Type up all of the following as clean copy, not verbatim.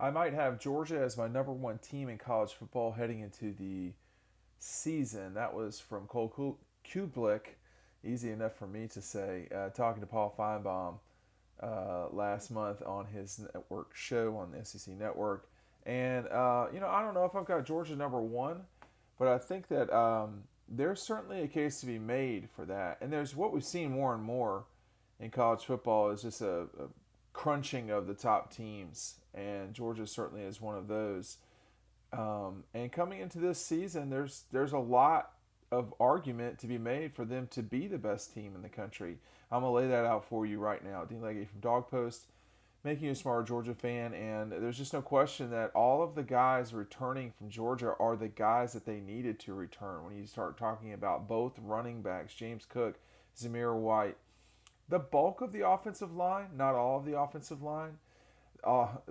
I might have Georgia as my number one team in college football heading into the season. That was from Cole Cubelic. Easy enough for me to say. Talking to Paul Feinbaum last month on his network show on the SEC network. And, I don't know if I've got Georgia number one, but I think that there's certainly a case to be made for that. And there's what we've seen more and more in college football is just a crunching of the top teams. And Georgia certainly is one of those. And coming into this season, there's a lot of argument to be made for them to be the best team in the country. I'm gonna lay that out for you right now. Dean Legge from Dog Post, making you a smarter Georgia fan, and there's just no question that all of the guys returning from Georgia are the guys that they needed to return. When you start talking about both running backs, James Cook, Zamir White, the bulk of the offensive line, not all of the offensive line,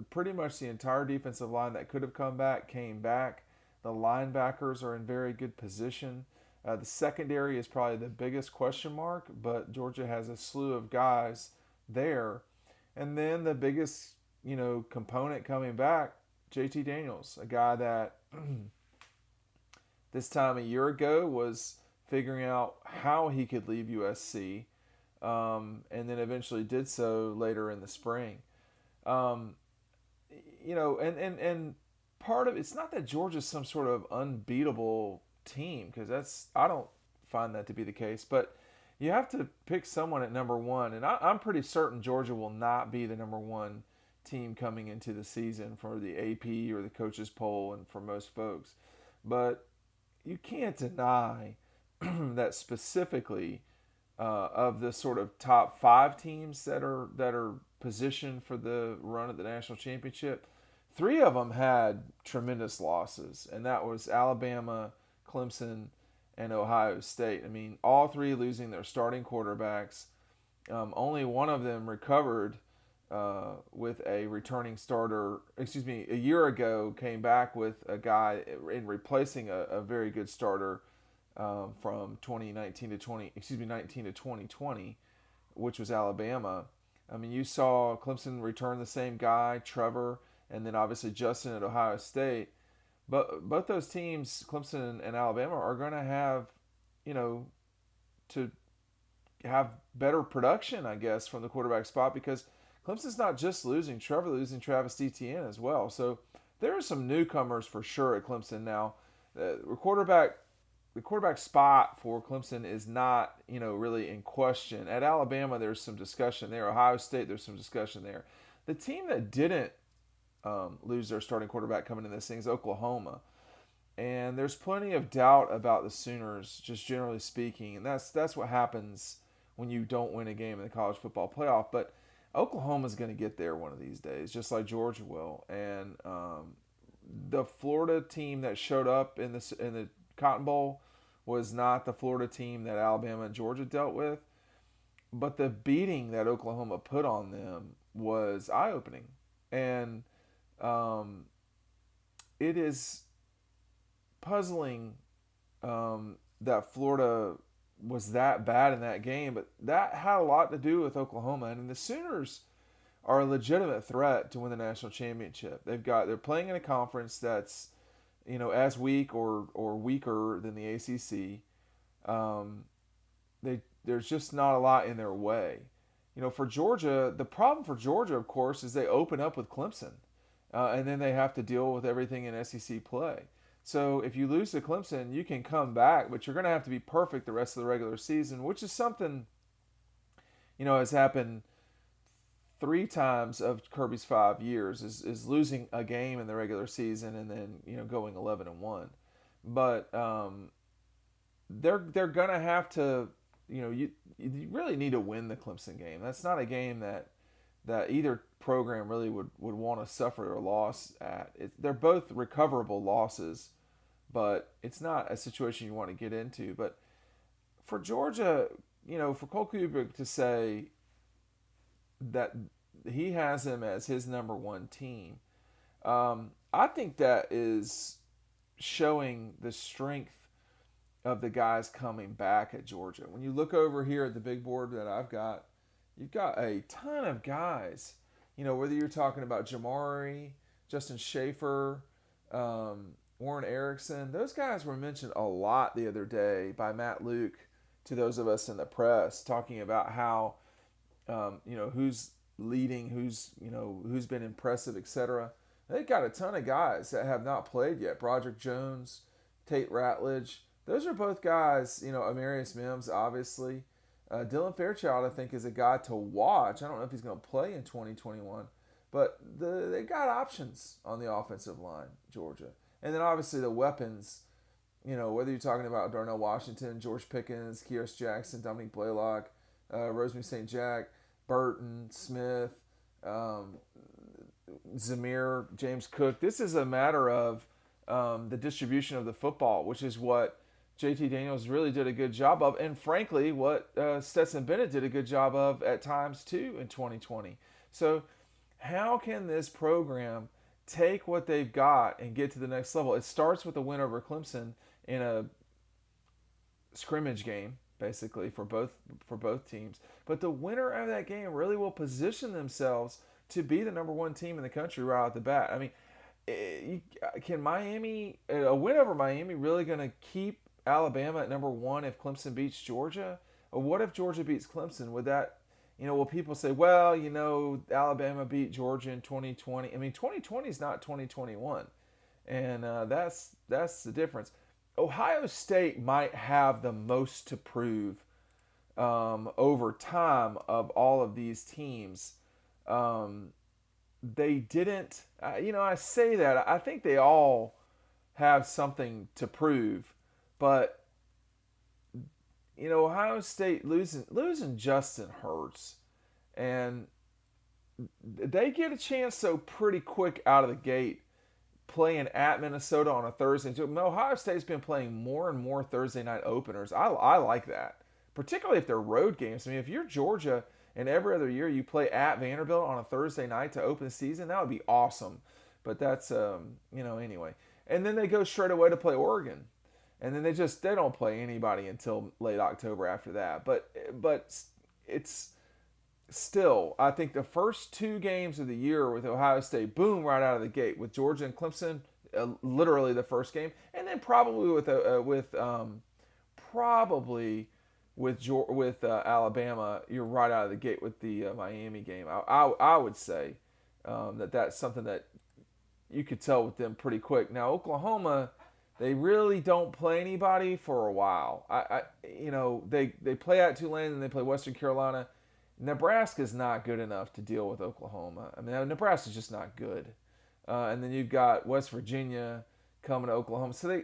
pretty much the entire defensive line that could have come back came back. The linebackers are in very good position. The secondary is probably the biggest question mark, but Georgia has a slew of guys there. And then the biggest, component coming back, JT Daniels, a guy that this time a year ago was figuring out how he could leave USC, and then eventually did so later in the spring. Um, and part of it's not that Georgia's some sort of unbeatable team because I don't find that to be the case, but you have to pick someone at number one, and I'm pretty certain Georgia will not be the number one team coming into the season for the AP or the coaches poll and for most folks, but you can't deny that specifically of the sort of top five teams that are positioned for the run at the national championship, three of them had tremendous losses, and that was Alabama, Clemson, and Ohio State. I mean, all three losing their starting quarterbacks. Only one of them recovered with a returning starter. Excuse me, a year ago came back with a guy in replacing a very good starter from 2019 to 19 to 2020, which was Alabama. I mean, you saw Clemson return the same guy, Trevor, and then obviously Justin at Ohio State. But both those teams, Clemson and Alabama, are going to have, to have better production, I guess, from the quarterback spot because Clemson's not just losing Trevor, losing Travis Etienne as well. So there are some newcomers for sure at Clemson now. The quarterback spot for Clemson is not, really in question. At Alabama, there's some discussion there. Ohio State, there's some discussion there. The team that didn't lose their starting quarterback coming into this thing is Oklahoma. And there's plenty of doubt about the Sooners, just generally speaking. And that's what happens when you don't win a game in the college football playoff. But Oklahoma's going to get there one of these days, just like Georgia will. And the Florida team that showed up in the Cotton Bowl was not the Florida team that Alabama and Georgia dealt with. But the beating that Oklahoma put on them was eye-opening. And it is puzzling that Florida was that bad in that game, but that had a lot to do with Oklahoma. And the Sooners are a legitimate threat to win the national championship. They're playing in a conference that's as weak or weaker than the ACC. There's just not a lot in their way. For Georgia, the problem for Georgia, of course, is they open up with Clemson, and then they have to deal with everything in SEC play. So if you lose to Clemson, you can come back, but you're going to have to be perfect the rest of the regular season, which is something, has happened three times of Kirby's 5 years is losing a game in the regular season and then going 11-1. But they're gonna have to you really need to win the Clemson game. That's not a game that either program really would want to suffer a loss at. They're both recoverable losses, but it's not a situation you want to get into. But for Georgia, for Cole Cubelic to say that he has him as his number one team, I think that is showing the strength of the guys coming back at Georgia. When you look over here at the big board that I've got, you've got a ton of guys. Whether you're talking about Jamari, Justin Schaefer, Warren Erickson. Those guys were mentioned a lot the other day by Matt Luke to those of us in the press, talking about how who's leading, who's been impressive, etc. They got a ton of guys that have not played yet. Broderick Jones, Tate Ratledge. Those are both guys. Amarius Mims, obviously. Dylan Fairchild, I think, is a guy to watch. I don't know if he's going to play in 2021, but they got options on the offensive line, Georgia. And then obviously the weapons, whether you're talking about Darnell Washington, George Pickens, Keiris Jackson, Dominique Blaylock, Rosemary St. Jack, Burton, Smith, Zamir, James Cook. This is a matter of the distribution of the football, which is what JT Daniels really did a good job of, and frankly, what Stetson Bennett did a good job of at times too in 2020. So how can this program take what they've got and get to the next level? It starts with a win over Clemson in a scrimmage game, basically, for both teams. But the winner of that game really will position themselves to be the number one team in the country right off the bat. I mean, can a win over Miami really going to keep Alabama at number one if Clemson beats Georgia? Or what if Georgia beats Clemson? Would that, will people say, well, Alabama beat Georgia in 2020? I mean, 2020 is not 2021. And that's the difference. Ohio State might have the most to prove over time of all of these teams. They didn't, I say that. I think they all have something to prove. But, Ohio State losing Justin Hurts. And they get a chance so pretty quick out of the gate playing at Minnesota on a Thursday. Ohio State's been playing more and more Thursday night openers. I like that, particularly if they're road games. I mean, if you're Georgia and every other year you play at Vanderbilt on a Thursday night to open the season, that would be awesome. But that's, anyway. And then they go straight away to play Oregon. And then they don't play anybody until late October after that. But it's still, I think the first two games of the year with Ohio State, boom, right out of the gate. With Georgia and Clemson, literally the first game, and then probably with Alabama, you're right out of the gate with the Miami game. I would say that's something that you could tell with them pretty quick. Now Oklahoma, they really don't play anybody for a while. They play at Tulane and they play Western Carolina. Nebraska's not good enough to deal with Oklahoma. I mean, Nebraska's just not good. And then you've got West Virginia coming to Oklahoma. So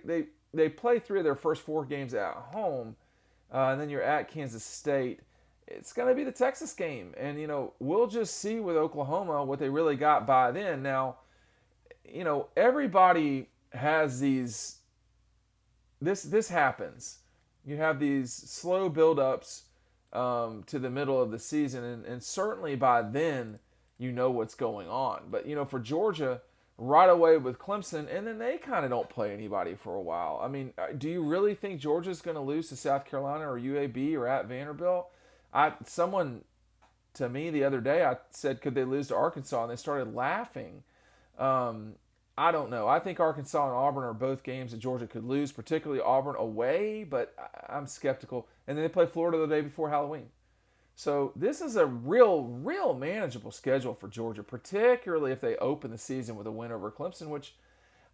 they play three of their first four games at home. And then you're at Kansas State. It's going to be the Texas game. And, we'll just see with Oklahoma what they really got by then. Now, everybody has these. This happens. You have these slow build-ups to the middle of the season, and certainly by then you know what's going on. But for Georgia, right away with Clemson, and then they kind of don't play anybody for a while. I mean, do you really think Georgia's going to lose to South Carolina or UAB or at Vanderbilt? Someone to me the other day, I said, could they lose to Arkansas, and they started laughing. I don't know. I think Arkansas and Auburn are both games that Georgia could lose, particularly Auburn away, but I'm skeptical. And then they play Florida the day before Halloween. So this is a real manageable schedule for Georgia, particularly if they open the season with a win over Clemson, which,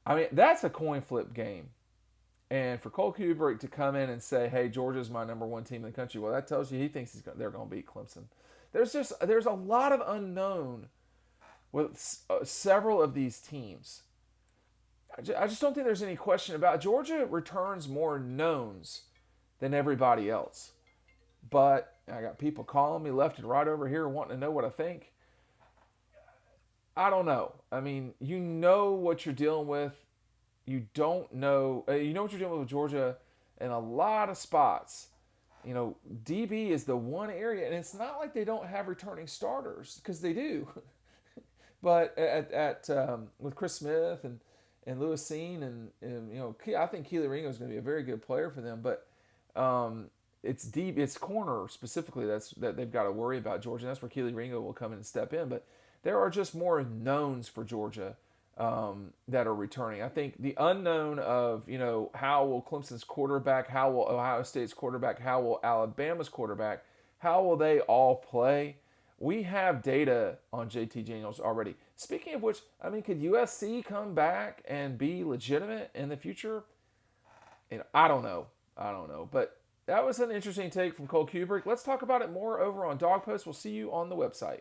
I mean, that's a coin flip game. And for Cole Cubelic to come in and say, hey, Georgia's my number one team in the country, well, that tells you he thinks they're going to beat Clemson. There's a lot of unknown with several of these teams. I just don't think there's any question about it. Georgia returns more knowns than everybody else. But I got people calling me left and right over here wanting to know what I think. I don't know. I mean, you know what you're dealing with. You don't know. You know what you're dealing with Georgia in a lot of spots. DB is the one area, and it's not like they don't have returning starters, because they do. But with Chris Smith and Lewis Seen and I think Keely Ringo is going to be a very good player for them, but it's deep. It's corner specifically that they've got to worry about Georgia. And that's where Keely Ringo will come in and step in. But there are just more knowns for Georgia that are returning. I think the unknown of, how will Clemson's quarterback, how will Ohio State's quarterback, how will Alabama's quarterback, how will they all play? We have data on JT Daniels already. Speaking of which, I mean, could USC come back and be legitimate in the future? I don't know. I don't know. But that was an interesting take from Cole Kubrick. Let's talk about it more over on Dog Post. We'll see you on the website.